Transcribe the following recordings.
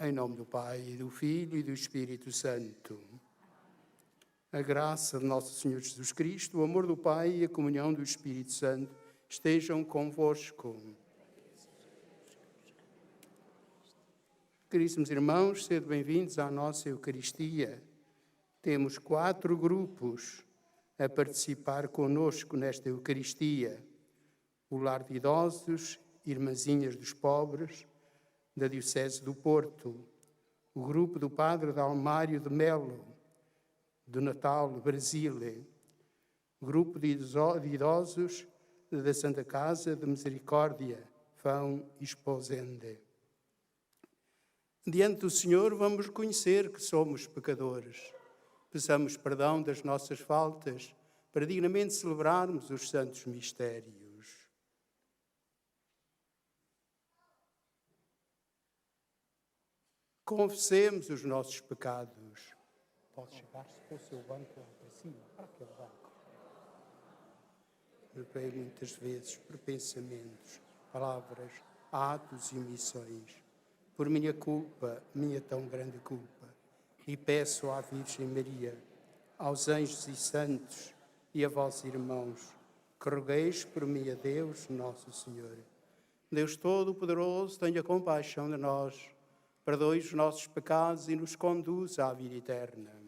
Em nome do Pai, e do Filho e do Espírito Santo. A graça de nosso Senhor Jesus Cristo, o amor do Pai e a comunhão do Espírito Santo estejam convosco. Caríssimos irmãos, sejam bem-vindos à nossa Eucaristia. Temos 4 grupos a participar conosco nesta Eucaristia. O Lar de Idosos, Irmãzinhas dos Pobres, da Diocese do Porto, o grupo do Padre Dalmário de Melo, do Natal, Brasília, o grupo de idosos da Santa Casa de Misericórdia, Fão e Esposende. Diante do Senhor vamos reconhecer que somos pecadores. Peçamos perdão das nossas faltas para dignamente celebrarmos os santos mistérios. Confessemos os nossos pecados. Pode chegar-se para o seu banco lá para cima, para aquele banco. Pequei muitas vezes por pensamentos, palavras, atos e omissões. Por minha culpa, minha tão grande culpa. E peço à Virgem Maria, aos anjos e santos e a vós, irmãos, que rogueis por mim a Deus, nosso Senhor. Deus Todo-Poderoso, tenha compaixão de nós, perdoe os nossos pecados e nos conduza à vida eterna.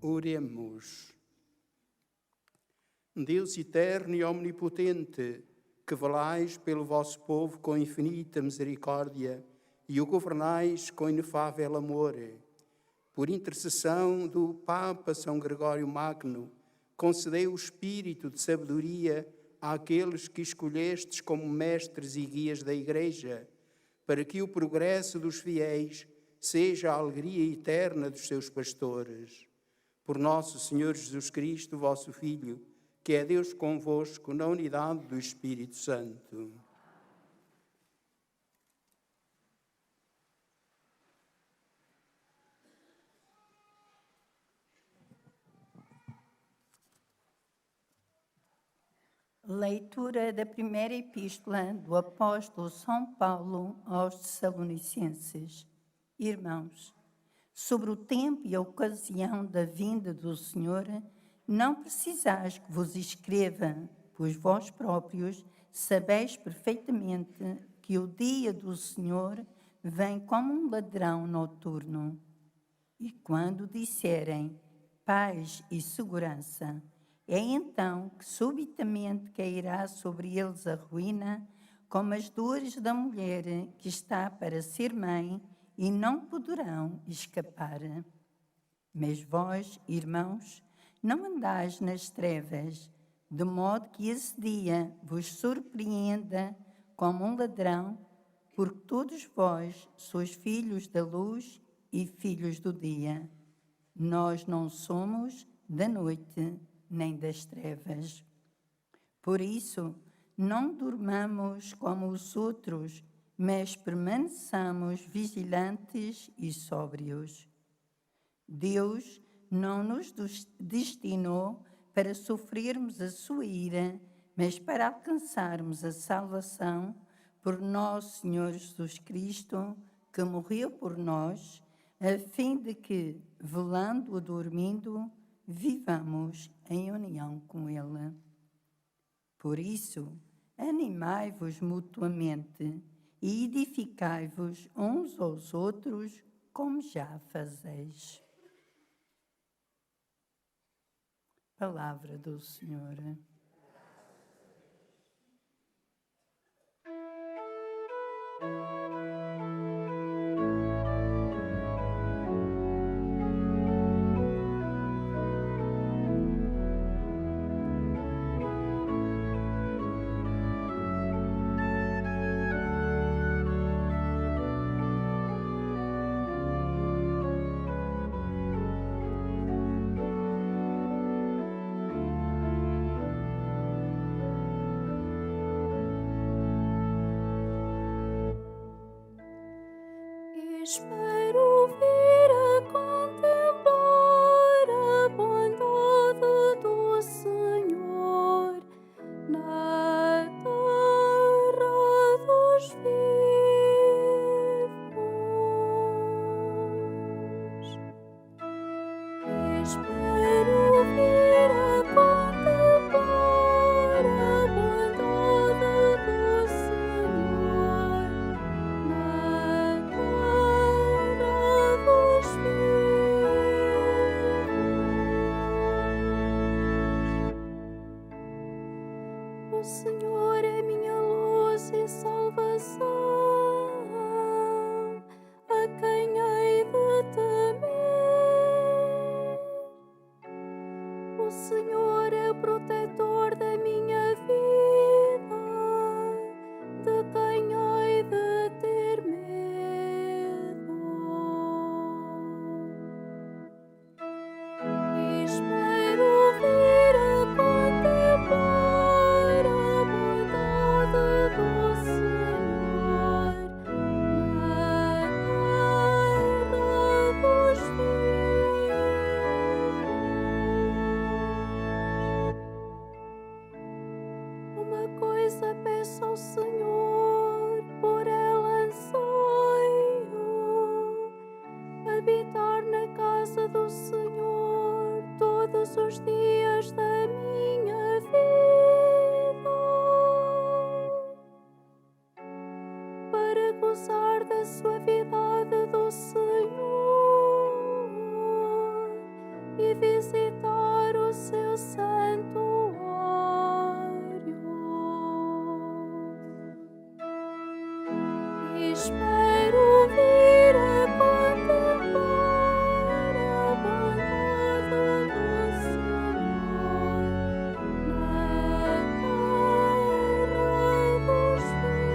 Oremos. Deus eterno e omnipotente, que velais pelo vosso povo com infinita misericórdia e o governais com inefável amor, por intercessão do Papa São Gregório Magno, concedei o espírito de sabedoria àqueles que escolhestes como mestres e guias da Igreja, para que o progresso dos fiéis seja a alegria eterna dos seus pastores. Por nosso Senhor Jesus Cristo, vosso Filho, que é Deus convosco na unidade do Espírito Santo. Leitura da primeira epístola do apóstolo São Paulo aos Tessalonicenses. Irmãos, sobre o tempo e a ocasião da vinda do Senhor, não precisais que vos escreva, pois vós próprios sabeis perfeitamente que o dia do Senhor vem como um ladrão noturno. E quando disserem paz e segurança, é então que subitamente cairá sobre eles a ruína, como as dores da mulher que está para ser mãe, e não poderão escapar. Mas vós, irmãos, não andais nas trevas, de modo que esse dia vos surpreenda como um ladrão, porque todos vós sois filhos da luz e filhos do dia. Nós não somos da noite nem das trevas. Por isso, não durmamos como os outros, mas permaneçamos vigilantes e sóbrios. Deus não nos destinou para sofrermos a sua ira, mas para alcançarmos a salvação por nosso Senhor Jesus Cristo, que morreu por nós, a fim de que, velando ou dormindo, vivamos em união com Ele. Por isso, animai-vos mutuamente e edificai-vos uns aos outros, como já fazeis. Palavra do Senhor. Espero vir a contemplar a bondade do Senhor na terra dos vivos. Espero vir a contemplar a bondade do Senhor na terra dos vivos. O Senhor é minha luz e salvação, a quem hei de temer? O Senhor é o protetor da minha vida, de quem hei de ter medo? Espero vir a contemplar a bondade do Senhor na terra dos vivos. Uma coisa peço ao Senhor, por ela anseio, habitar na casa do Senhor todos os dias da minha vida, para gozar da suavidade do Senhor e visitar o seu santuário. Espero vir a contemplar a bondade do Senhor na terra dos vivos.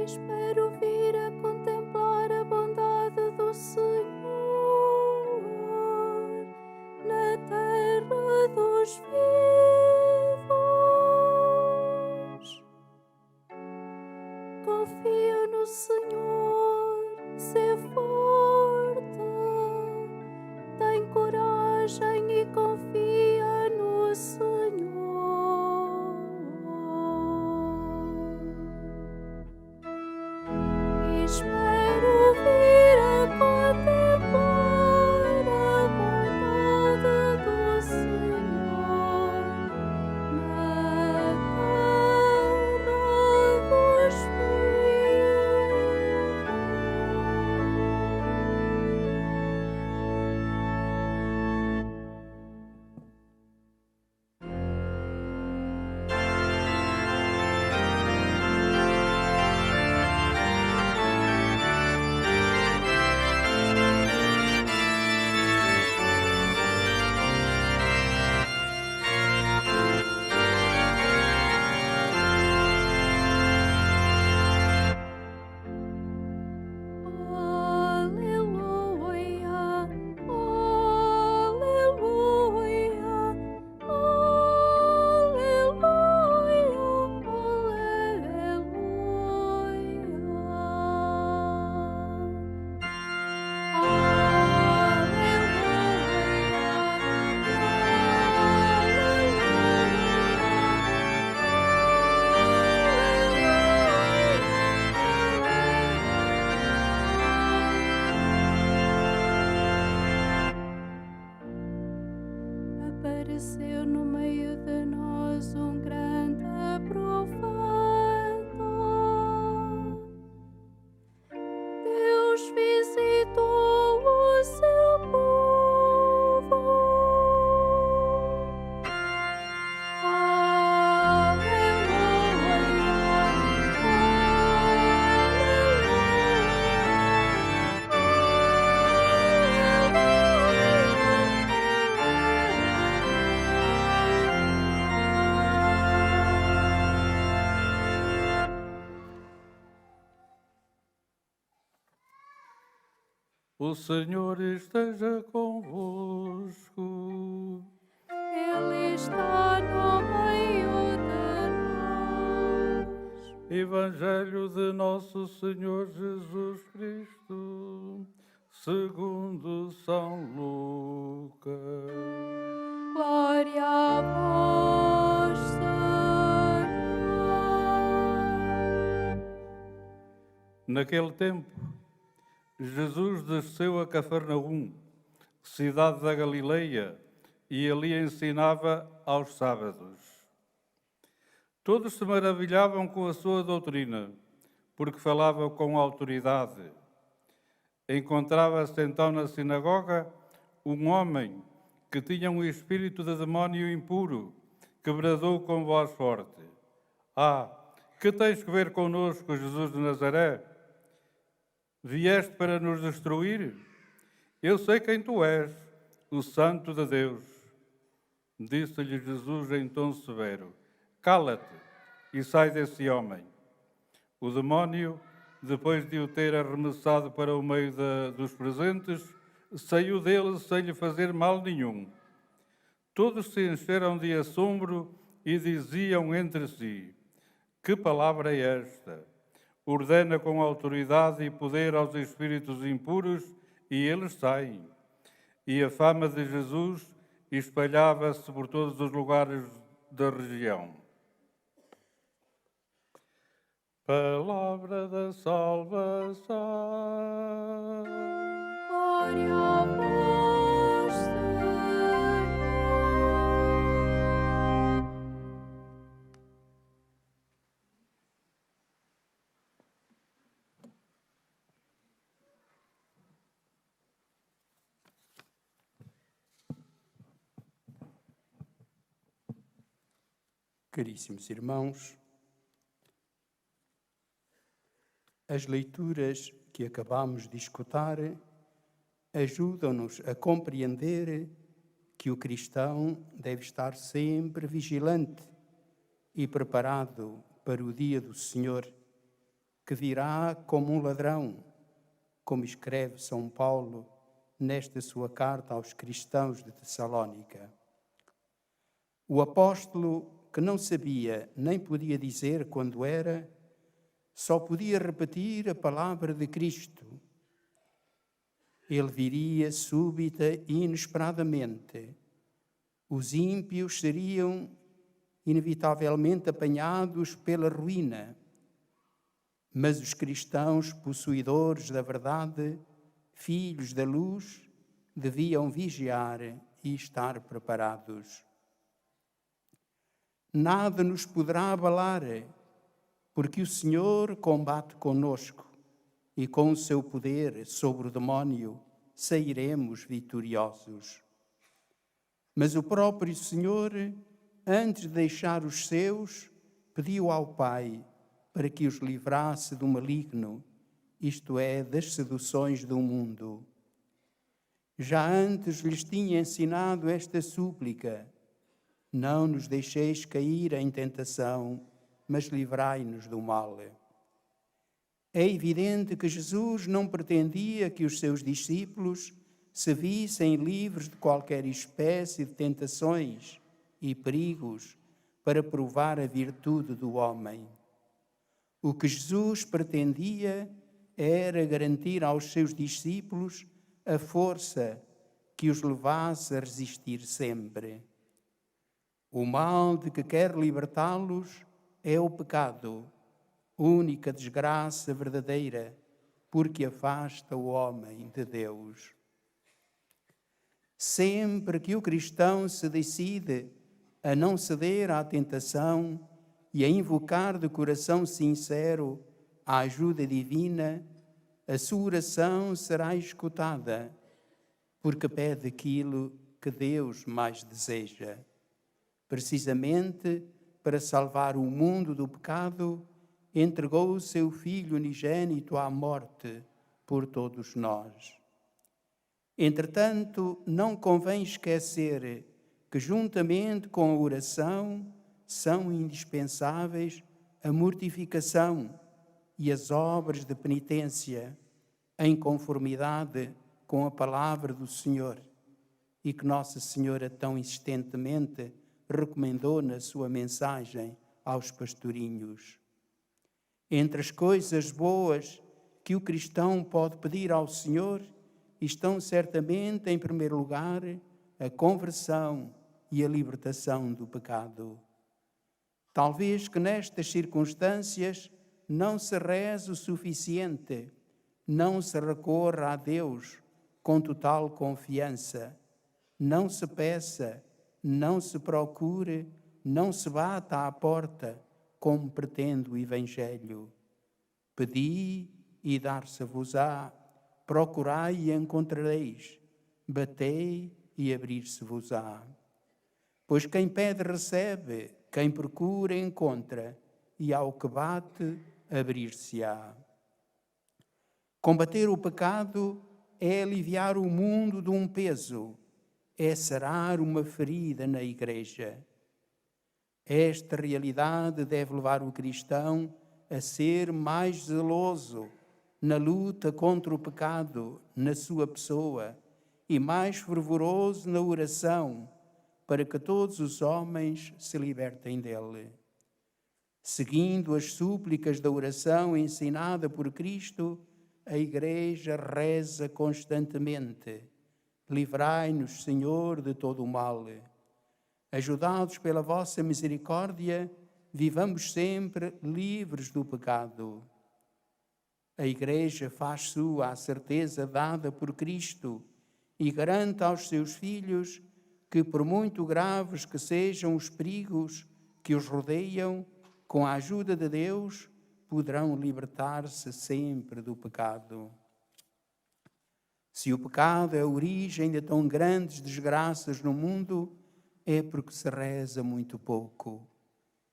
Espero vir a contemplar a bondade do Senhor apareceu no meio de nós um grande profeta. Deus visitou o seu povo. O Senhor esteja convosco. Ele está no meio de nós. Evangelho de Nosso Senhor Jesus Cristo, segundo São Lucas. Glória a vós, Senhor. Naquele tempo, Jesus desceu a Cafarnaum, cidade da Galileia, e ali ensinava aos sábados. Todos se maravilhavam com a sua doutrina, porque falava com autoridade. Encontrava-se então na sinagoga um homem que tinha um espírito de demónio impuro, que bradou com voz forte: "Ah, que tens que ver conosco, Jesus de Nazaré? Vieste para nos destruir? Eu sei quem tu és, o Santo de Deus." Disse-lhe Jesus em tom severo: "Cala-te e sai desse homem." O demónio, depois de o ter arremessado para o meio dos presentes, saiu dele sem lhe fazer mal nenhum. Todos se encheram de assombro e diziam entre si: "Que palavra é esta? Ordena com autoridade e poder aos espíritos impuros e eles saem." E a fama de Jesus espalhava-se por todos os lugares da região. Palavra da salvação. Glória a vós, Senhor. Caríssimos irmãos, as leituras que acabamos de escutar ajudam-nos a compreender que o cristão deve estar sempre vigilante e preparado para o dia do Senhor, que virá como um ladrão, como escreve São Paulo nesta sua carta aos cristãos de Tessalónica. O apóstolo, que não sabia nem podia dizer quando era, só podia repetir a palavra de Cristo. Ele viria súbita e inesperadamente. Os ímpios seriam inevitavelmente apanhados pela ruína, mas os cristãos, possuidores da verdade, filhos da luz, deviam vigiar e estar preparados. Nada nos poderá abalar, porque o Senhor combate conosco e com o seu poder sobre o demónio sairemos vitoriosos. Mas o próprio Senhor, antes de deixar os seus, pediu ao Pai para que os livrasse do maligno, isto é, das seduções do mundo. Já antes lhes tinha ensinado esta súplica: "Não nos deixeis cair em tentação, mas livrai-nos do mal." É evidente que Jesus não pretendia que os seus discípulos se vissem livres de qualquer espécie de tentações e perigos para provar a virtude do homem. O que Jesus pretendia era garantir aos seus discípulos a força que os levasse a resistir sempre. O mal de que quer libertá-los é o pecado, única desgraça verdadeira, porque afasta o homem de Deus. Sempre que o cristão se decide a não ceder à tentação e a invocar de coração sincero a ajuda divina, a sua oração será escutada, porque pede aquilo que Deus mais deseja. Precisamente para salvar o mundo do pecado, entregou o seu Filho unigênito à morte por todos nós. Entretanto, não convém esquecer que, juntamente com a oração, são indispensáveis a mortificação e as obras de penitência, em conformidade com a palavra do Senhor, e que Nossa Senhora tão insistentemente recomendou na sua mensagem aos pastorinhos. Entre as coisas boas que o cristão pode pedir ao Senhor, estão certamente, em primeiro lugar, a conversão e a libertação do pecado. Talvez que nestas circunstâncias não se reze o suficiente, não se recorra a Deus com total confiança, não se peça, não se procure, não se bata à porta, como pretende o Evangelho. Pedi e dar-se-vos-á, procurai e encontrareis, batei e abrir-se-vos-á. Pois quem pede recebe, quem procura encontra, e ao que bate abrir-se-á. Combater o pecado é aliviar o mundo de um peso, é sarar uma ferida na Igreja. Esta realidade deve levar o cristão a ser mais zeloso na luta contra o pecado na sua pessoa e mais fervoroso na oração, para que todos os homens se libertem dele. Seguindo as súplicas da oração ensinada por Cristo, a Igreja reza constantemente: livrai-nos, Senhor, de todo o mal. Ajudados pela vossa misericórdia, vivamos sempre livres do pecado. A Igreja faz sua a certeza dada por Cristo e garante aos seus filhos que, por muito graves que sejam os perigos que os rodeiam, com a ajuda de Deus, poderão libertar-se sempre do pecado. Se o pecado é a origem de tão grandes desgraças no mundo, é porque se reza muito pouco.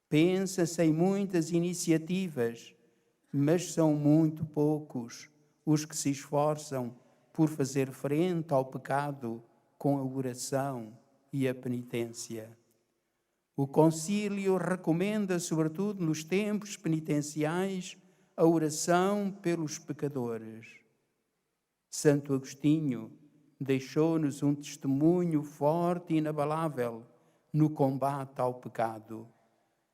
Pensa-se em muitas iniciativas, mas são muito poucos os que se esforçam por fazer frente ao pecado com a oração e a penitência. O concílio recomenda, sobretudo nos tempos penitenciais, a oração pelos pecadores. Santo Agostinho deixou-nos um testemunho forte e inabalável no combate ao pecado.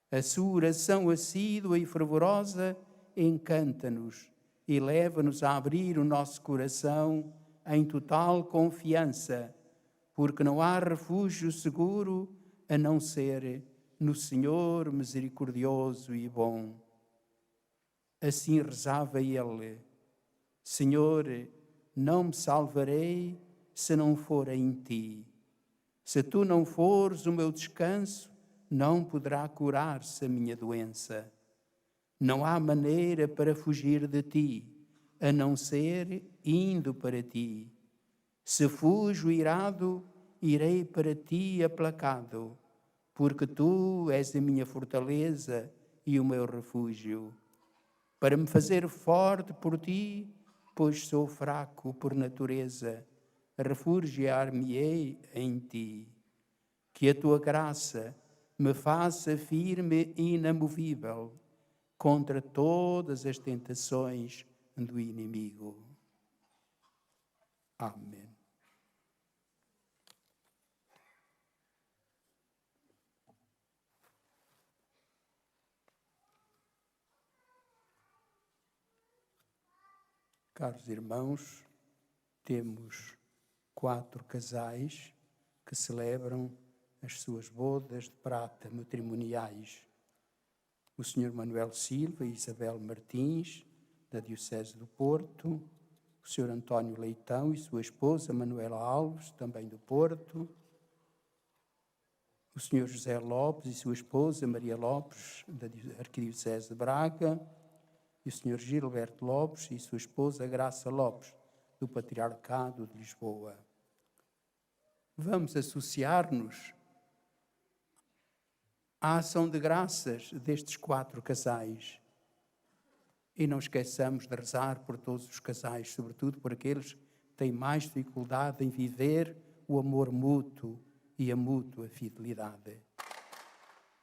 A sua oração assídua e fervorosa encanta-nos e leva-nos a abrir o nosso coração em total confiança, porque não há refúgio seguro a não ser no Senhor misericordioso e bom. Assim rezava ele: Senhor, não me salvarei se não for em ti. Se tu não fores o meu descanso, não poderá curar-se a minha doença. Não há maneira para fugir de ti, a não ser indo para ti. Se fujo irado, irei para ti aplacado, porque tu és a minha fortaleza e o meu refúgio. Para me fazer forte por ti, pois sou fraco por natureza, refugiar-me-ei em ti. Que a tua graça me faça firme e inamovível contra todas as tentações do inimigo. Amém. Caros irmãos, temos 4 casais que celebram as suas bodas de prata matrimoniais. O Sr. Manuel Silva e Isabel Martins, da Diocese do Porto, o o Sr. António Leitão e sua esposa Manuela Alves, também do Porto, o Sr. José Lopes e sua esposa Maria Lopes, da Arquidiocese de Braga, e o Sr. Gilberto Lopes e sua esposa Graça Lopes, do Patriarcado de Lisboa. Vamos associar-nos à ação de graças destes 4 casais. E não esqueçamos de rezar por todos os casais, sobretudo por aqueles que têm mais dificuldade em viver o amor mútuo e a mútua fidelidade.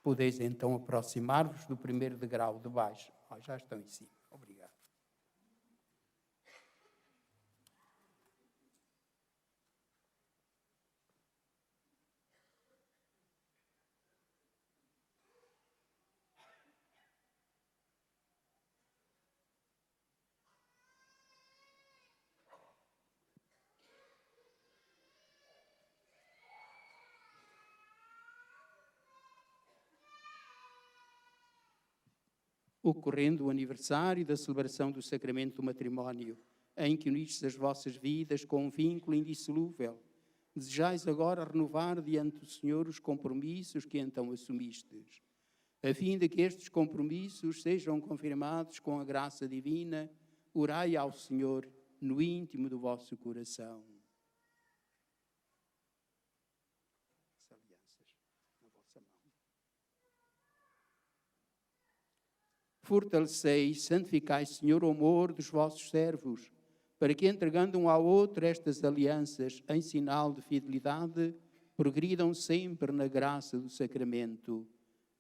Podeis então aproximar-vos do primeiro degrau de baixo. Já estão em cima. Obrigado. Ocorrendo o aniversário da celebração do sacramento do matrimónio, em que unistes as vossas vidas com um vínculo indissolúvel, desejais agora renovar diante do Senhor os compromissos que então assumistes, a fim de que estes compromissos sejam confirmados com a graça divina, orai ao Senhor no íntimo do vosso coração. As alianças na vossa mão. Fortalecei e santificai, Senhor, o amor dos vossos servos, para que, entregando um ao outro estas alianças em sinal de fidelidade, progridam sempre na graça do sacramento,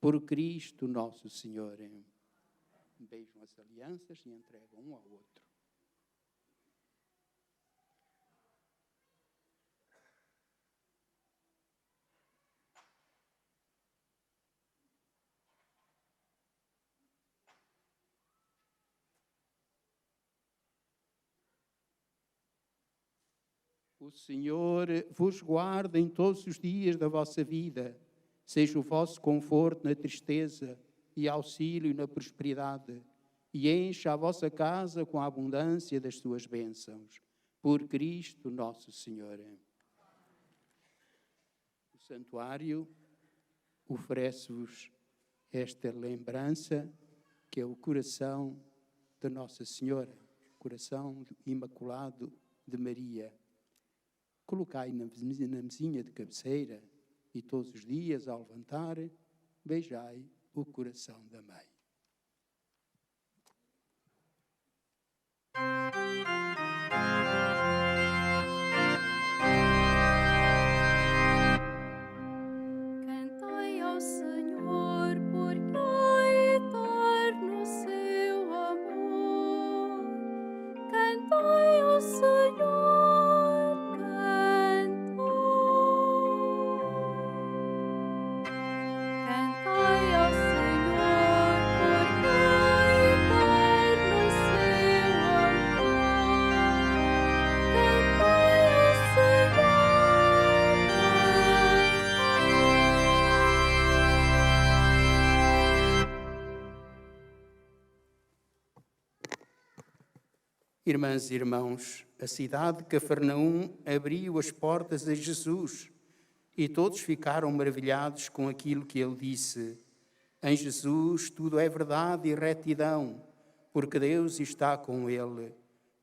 por Cristo nosso Senhor. Beijam as alianças e entregam um ao outro. O Senhor vos guarde em todos os dias da vossa vida, seja o vosso conforto na tristeza e auxílio na prosperidade, e encha a vossa casa com a abundância das suas bênçãos. Por Cristo nosso Senhor. O santuário oferece-vos esta lembrança, que é o coração de Nossa Senhora, o coração imaculado de Maria. Colocai na mesinha de cabeceira e todos os dias, ao levantar, beijai o coração da Mãe. Cantai ao Senhor, porque é eterno seu amor. Cantai ao Senhor. Irmãs e irmãos, a cidade de Cafarnaum abriu as portas a Jesus e todos ficaram maravilhados com aquilo que ele disse. Em Jesus tudo é verdade e retidão, porque Deus está com ele.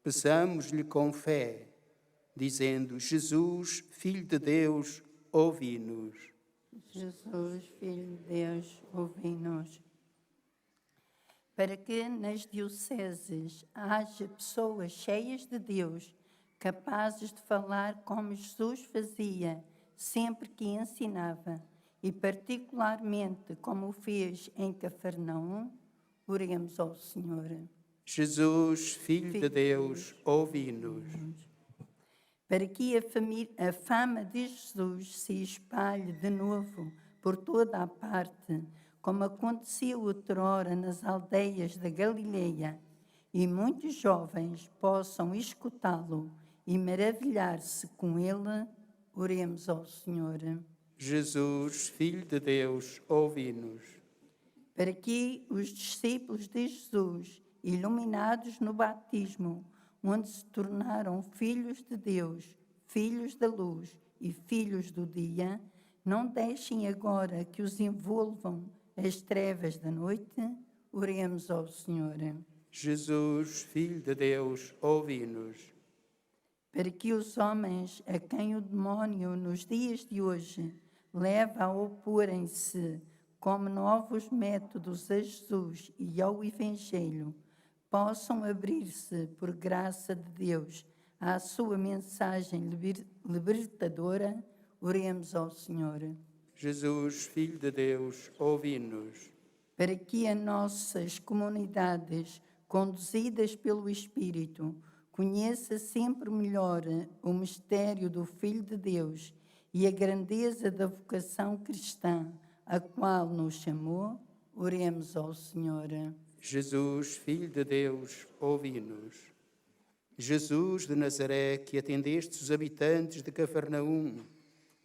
Peçamos-lhe com fé, dizendo: Jesus, Filho de Deus, ouvi-nos. Jesus, Filho de Deus, ouvi-nos. Para que nas dioceses haja pessoas cheias de Deus, capazes de falar como Jesus fazia, sempre que ensinava, e particularmente como o fez em Cafarnaum, oremos ao Senhor. Jesus, Filho de Deus, ouvi-nos. Para que a fama de Jesus se espalhe de novo por toda a parte, como acontecia outrora nas aldeias da Galileia, e muitos jovens possam escutá-lo e maravilhar-se com ele, oremos ao Senhor. Jesus, Filho de Deus, ouvi-nos. Para que os discípulos de Jesus, iluminados no batismo, onde se tornaram filhos de Deus, filhos da luz e filhos do dia, não deixem agora que os envolvam as trevas da noite. Oremos ao Senhor. Jesus, Filho de Deus, ouvi-nos. Para que os homens a quem o demónio nos dias de hoje leva a oporem-se como novos métodos a Jesus e ao Evangelho, possam abrir-se por graça de Deus à sua mensagem libertadora, oremos ao Senhor. Jesus, Filho de Deus, ouvi-nos. Para que as nossas comunidades, conduzidas pelo Espírito, conheça sempre melhor o mistério do Filho de Deus e a grandeza da vocação cristã, a qual nos chamou, oremos ao Senhor. Jesus, Filho de Deus, ouvi-nos. Jesus de Nazaré, que atendestes os habitantes de Cafarnaum,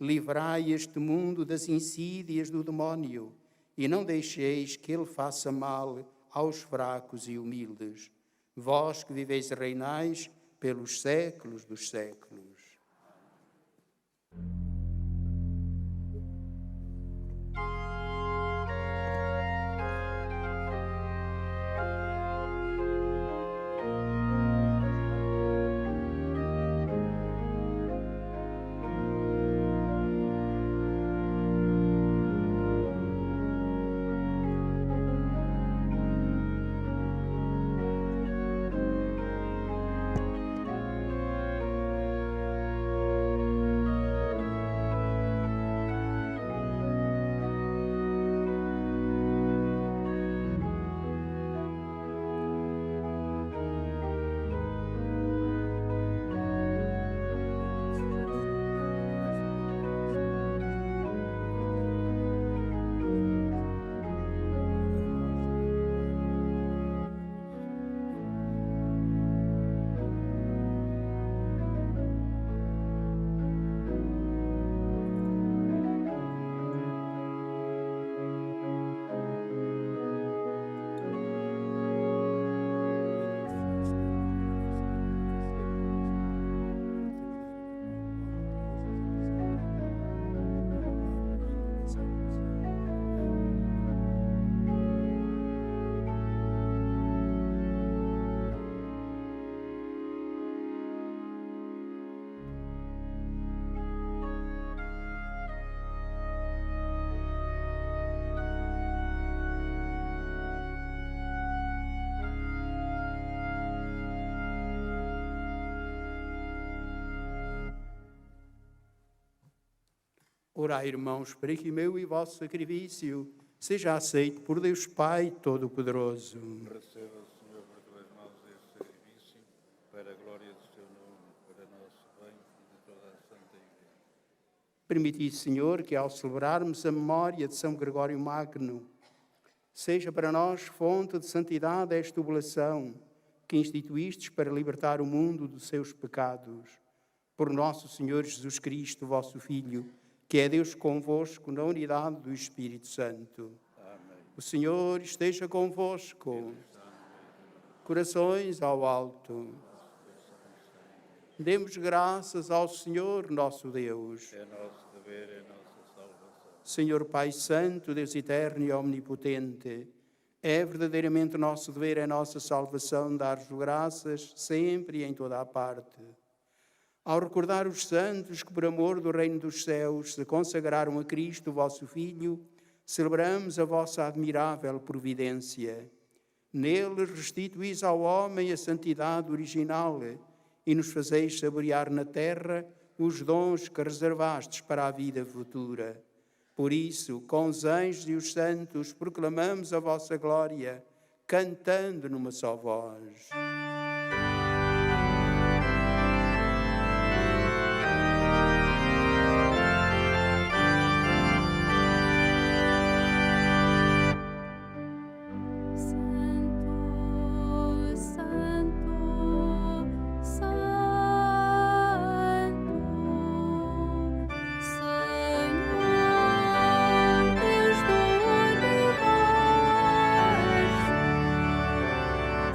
livrai este mundo das insídias do demónio e não deixeis que ele faça mal aos fracos e humildes. Vós que viveis e reinais pelos séculos dos séculos. Orai, irmãos, para que meu e vosso sacrifício seja aceito por Deus Pai Todo-Poderoso. Receba, Senhor, por tuas mãos este sacrifício, para a glória do teu nome, para nosso bem e de toda a Santa Igreja. Permiti, Senhor, que ao celebrarmos a memória de São Gregório Magno, seja para nós fonte de santidade esta oblação que instituístes para libertar o mundo dos seus pecados. Por nosso Senhor Jesus Cristo, vosso Filho, que é Deus convosco na unidade do Espírito Santo. Amém. O Senhor esteja convosco. Corações ao alto. Demos graças ao Senhor nosso Deus. É nosso dever, é nossa salvação. Senhor Pai Santo, Deus eterno e omnipotente, é verdadeiramente nosso dever, é nossa salvação dar-vos graças sempre e em toda a parte. Ao recordar os santos que, por amor do reino dos céus, se consagraram a Cristo, vosso Filho, celebramos a vossa admirável providência. Nele restituís ao homem a santidade original e nos fazeis saborear na terra os dons que reservastes para a vida futura. Por isso, com os anjos e os santos, proclamamos a vossa glória, cantando numa só voz.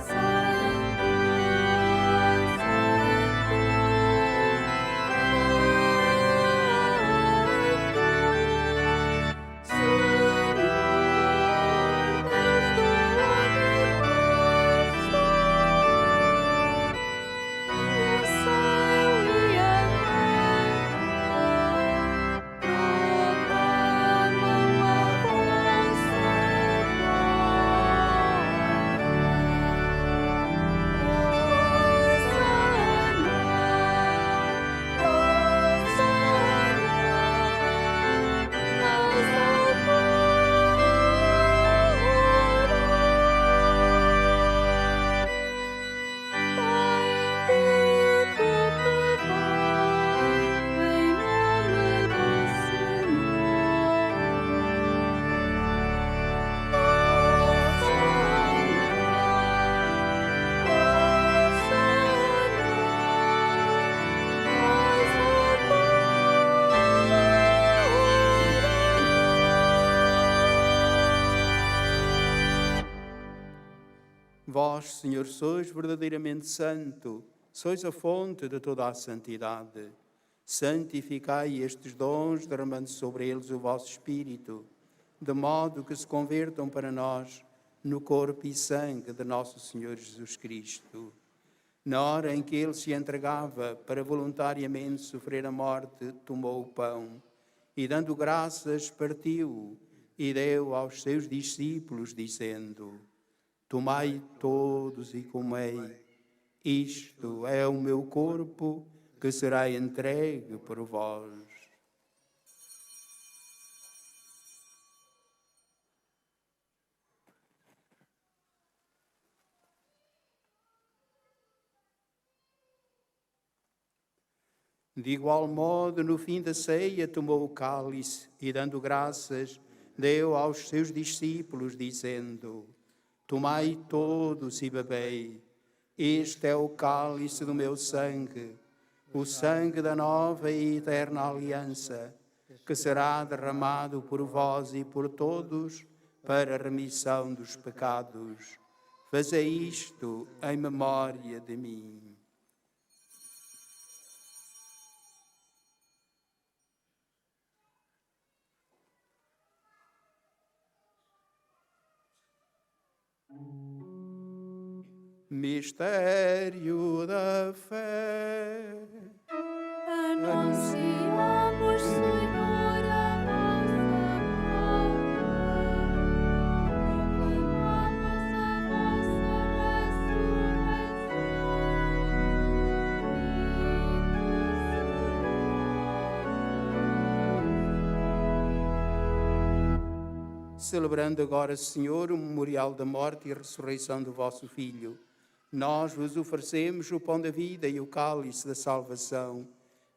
Santo, Vós, Senhor, sois verdadeiramente santo, sois a fonte de toda a santidade. Santificai estes dons, derramando sobre eles o vosso Espírito, de modo que se convertam para nós no corpo e sangue de nosso Senhor Jesus Cristo. Na hora em que ele se entregava para voluntariamente sofrer a morte, tomou o pão e, dando graças, partiu e deu aos seus discípulos, dizendo: Tomai todos e comei, isto é o meu corpo que será entregue por vós. De igual modo, no fim da ceia, tomou o cálice e, dando graças, deu aos seus discípulos, dizendo: Tomai todos e bebei, este é o cálice do meu sangue, o sangue da nova e eterna aliança, que será derramado por vós e por todos para a remissão dos pecados. Fazei isto em memória de mim. Mistério da fé. Anunciamos, Senhor, a vossa Celebrando agora, Senhor, o memorial da morte e ressurreição do vosso Filho, nós vos oferecemos o pão da vida e o cálice da salvação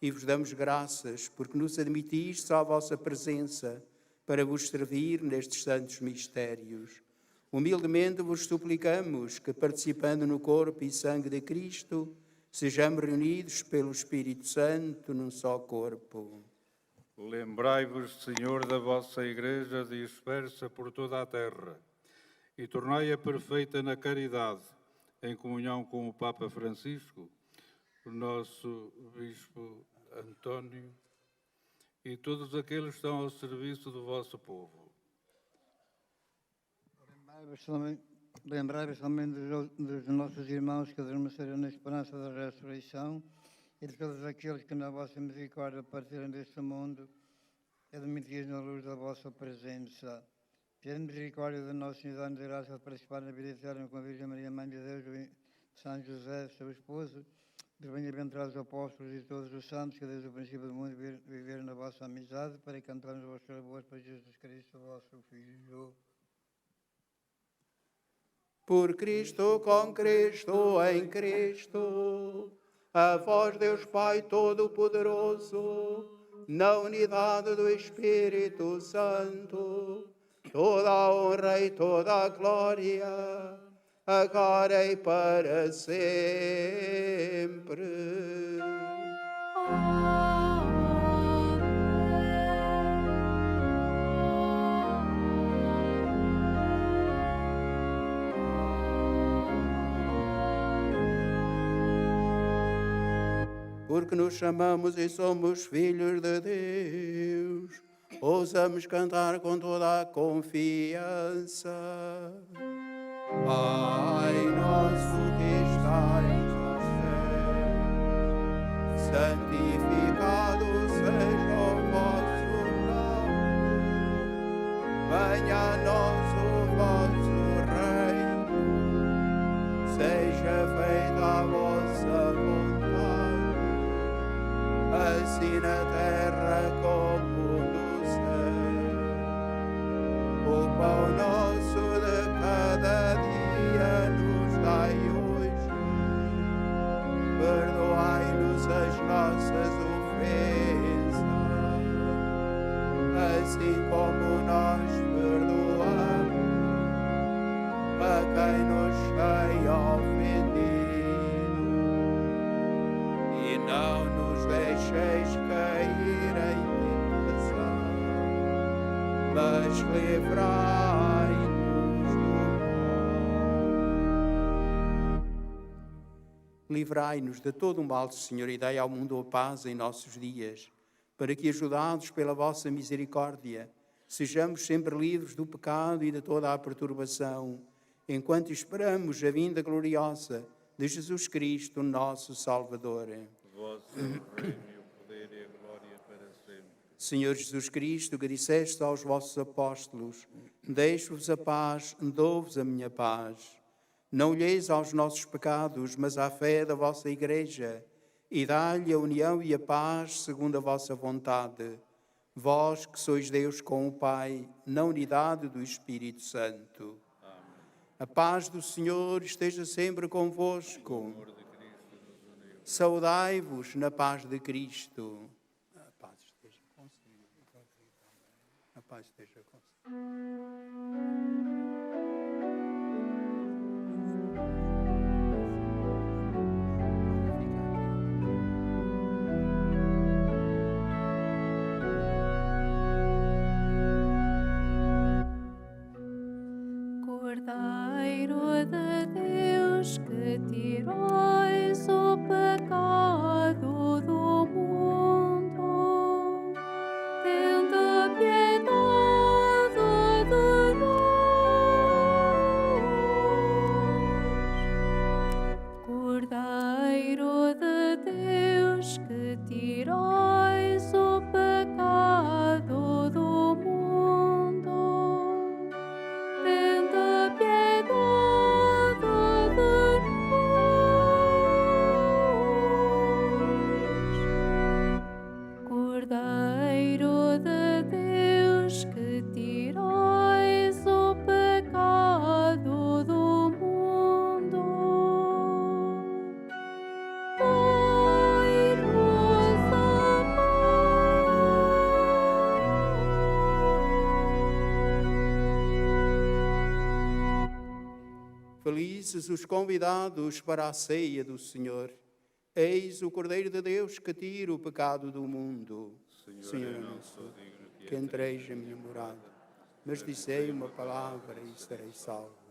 e vos damos graças porque nos admitistes à vossa presença para vos servir nestes santos mistérios. Humildemente vos suplicamos que, participando no corpo e sangue de Cristo, sejamos reunidos pelo Espírito Santo num só corpo. Lembrai-vos, Senhor, da vossa Igreja dispersa por toda a terra e tornai-a perfeita na caridade, em comunhão com o Papa Francisco, o nosso Bispo António e todos aqueles que estão ao serviço do vosso povo. Lembrai-vos também dos nossos irmãos que adormeceram na esperança da ressurreição e de todos aqueles que na vossa misericórdia partiram deste mundo, admitidos na luz da vossa presença. Tendo misericórdia de nosso Senhor, dá-nos a graça de participar na vida eterna com a Virgem Maria, Mãe de Deus, e São José, seu esposo, dos bem-aventurados apóstolos e todos os santos que desde o princípio do mundo viveram na vossa amizade, para cantarmos os vossos louvores para Jesus Cristo, vosso Filho. Por Cristo, com Cristo, em Cristo, a vós, Deus Pai Todo-Poderoso, na unidade do Espírito Santo, toda a honra e toda a glória, agora e para sempre. Porque nos chamamos e somos filhos de Deus, ousamos cantar com toda a confiança. Pai nosso que estais no céu, santificado seja o vosso nome. Venha a nós o vosso reino, seja feita a vossa vontade, assim na terra como no céu. O pão nosso de cada dia nos dai hoje. Perdoai-nos as nossas ofensas, assim como nós perdoamos a quem nos tem ofendido. E não nos deixeis cair em tentação, mas livrai-nos do mal. Livrai-nos de todo o mal, Senhor, e dai ao mundo a paz em nossos dias, para que, ajudados pela vossa misericórdia, sejamos sempre livres do pecado e de toda a perturbação, enquanto esperamos a vinda gloriosa de Jesus Cristo, nosso Salvador. Vosso é o reino e o poder e a glória para sempre. Senhor Jesus Cristo, que disseste aos vossos apóstolos: deixo-vos a paz, dou-vos a minha paz. Não olheis aos nossos pecados, mas à fé da vossa Igreja, e dai-lhe a união e a paz segundo a vossa vontade. Vós que sois Deus com o Pai, na unidade do Espírito Santo. Amém. A paz do Senhor esteja sempre convosco. Saudai-vos na paz de Cristo. A paz esteja consigo. A paz esteja consigo. Cordeiro de Deus, que tirais o pecado do mundo, tende piedade de nós. Cordeiro de Deus, que tirais o pecado do mundo, tende piedade de nós. Cordeiro de Deus, que tirais o pecado do mundo, dai-nos a paz. Felizes os convidados para a ceia do Senhor. Eis o Cordeiro de Deus que tira o pecado do mundo. Senhor, eu não sou digno que entreis a minha morada, mas dizei uma palavra e serei salvo.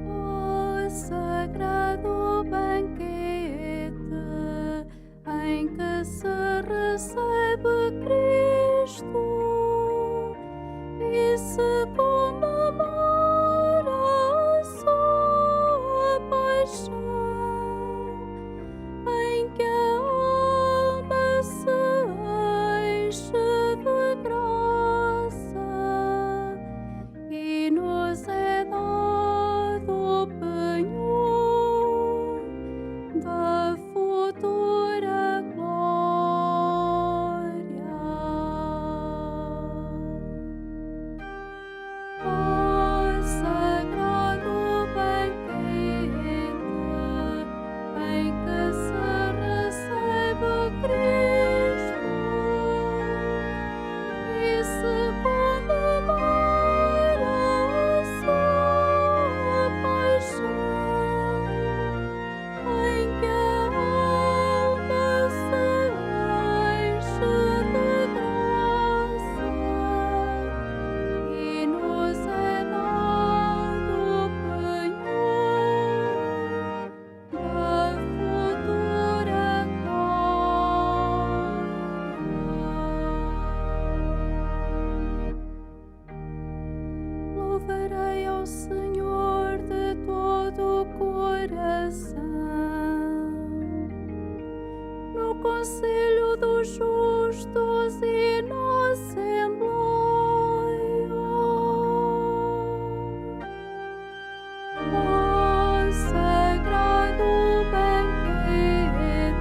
O sagrado banquete em que se recebe Cristo e se comemora a sua paixão, em que a alma se enche de graça e nos é dado o penhor da futura glória. ao Senhor de todo o coração. No conselho dos justos e na assembleia. Ó sagrado banquete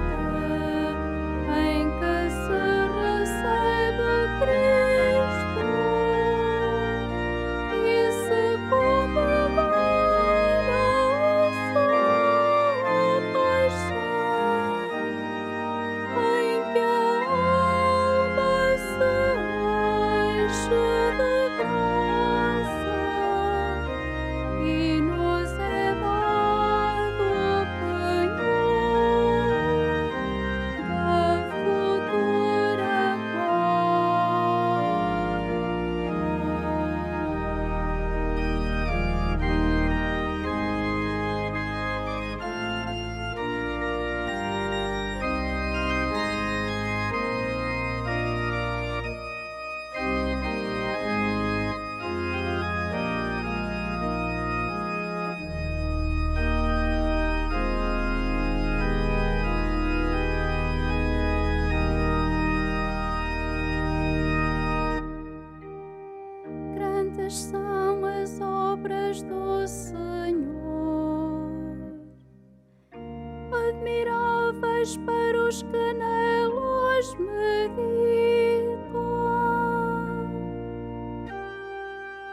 em que se recebe Cristo e se comemora a sua paixão, em que a alma se enche de graça e nos é dado o penhor da futura glória. Grandes são as obras do Senhor, admiráveis para os que nelas meditam.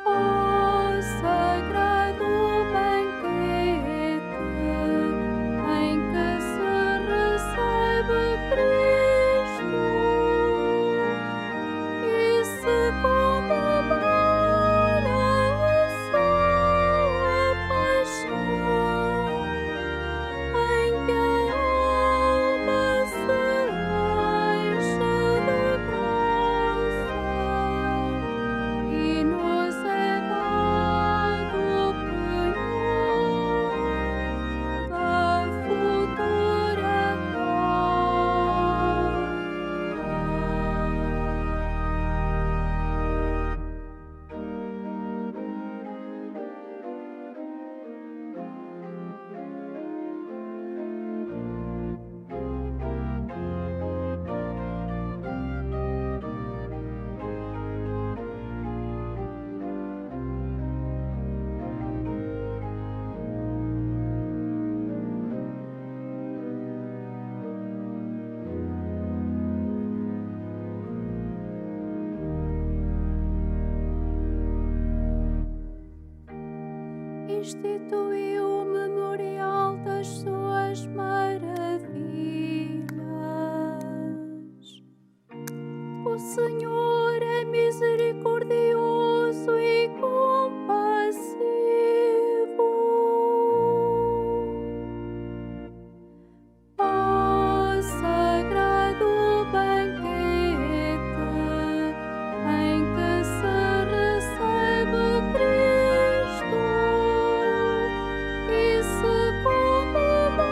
Ó sagrado banquete em que se recebe Cristo e se comemora a sua paixão, em que a alma se enche de graça e nos é dado o penhor da futura glória. Instituiu o memorial das suas maravilhas. O Senhor é misericordioso e compassivo. Ó sagrado banquete em que se recebe Cristo e se comemora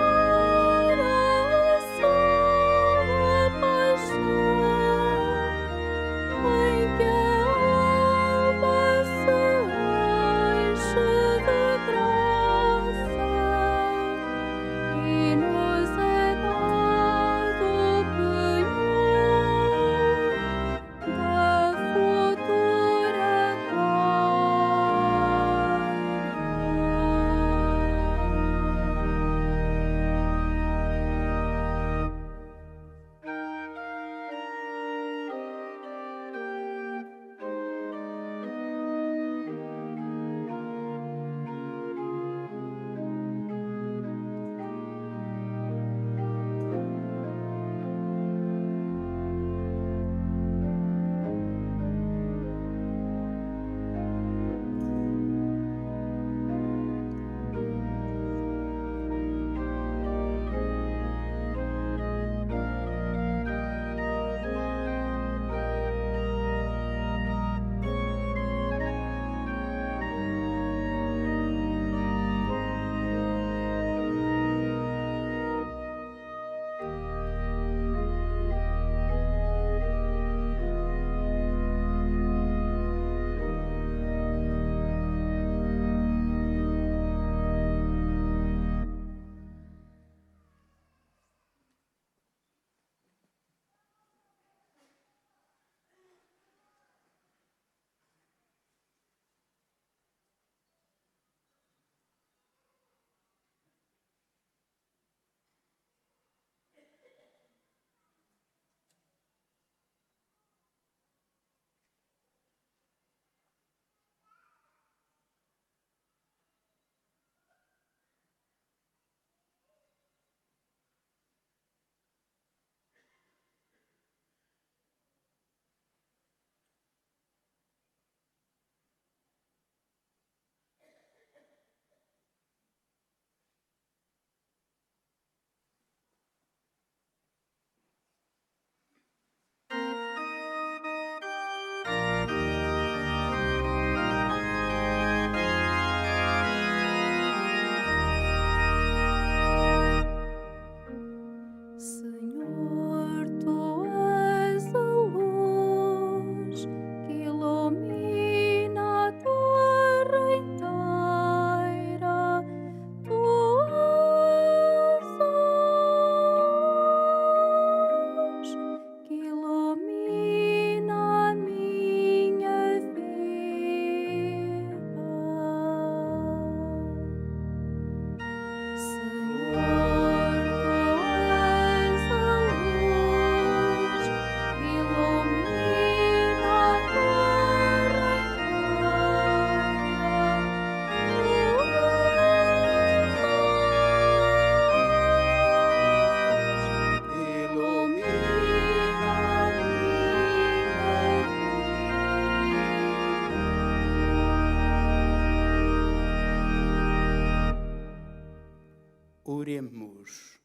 Oremos.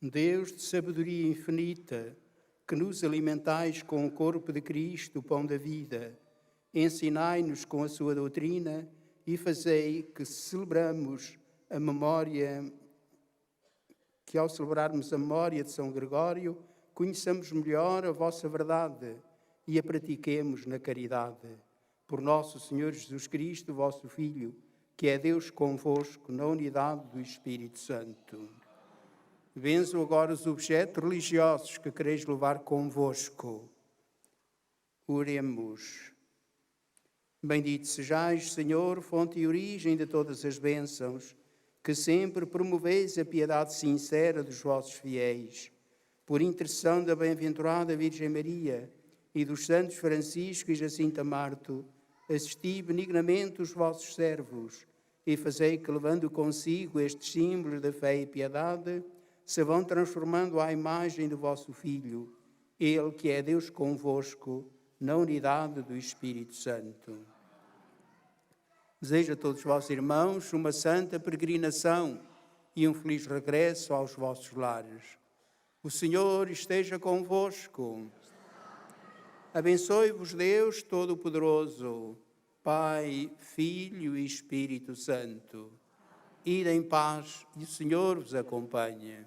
Deus de sabedoria infinita, que nos alimentais com o corpo de Cristo, o pão da vida, ensinai-nos com a sua doutrina e fazei que celebramos a memória, que ao celebrarmos a memória de São Gregório, conheçamos melhor a vossa verdade e a pratiquemos na caridade. Por nosso Senhor Jesus Cristo, vosso Filho, que é Deus convosco, na unidade do Espírito Santo. Benzo agora os objetos religiosos que quereis levar convosco. Oremos. Bendito sejais, Senhor, fonte e origem de todas as bênçãos, que sempre promoveis a piedade sincera dos vossos fiéis. Por intercessão da bem-aventurada Virgem Maria e dos santos Francisco e Jacinta Marto, assisti benignamente os vossos servos e fazei que, levando consigo estes símbolos da fé e piedade, se vão transformando à imagem do vosso Filho, Ele que é Deus convosco, na unidade do Espírito Santo. Desejo a todos os vossos irmãos uma santa peregrinação e um feliz regresso aos vossos lares. O Senhor esteja convosco. Abençoe-vos Deus Todo-Poderoso, Pai, Filho e Espírito Santo. Ide em paz e o Senhor vos acompanhe.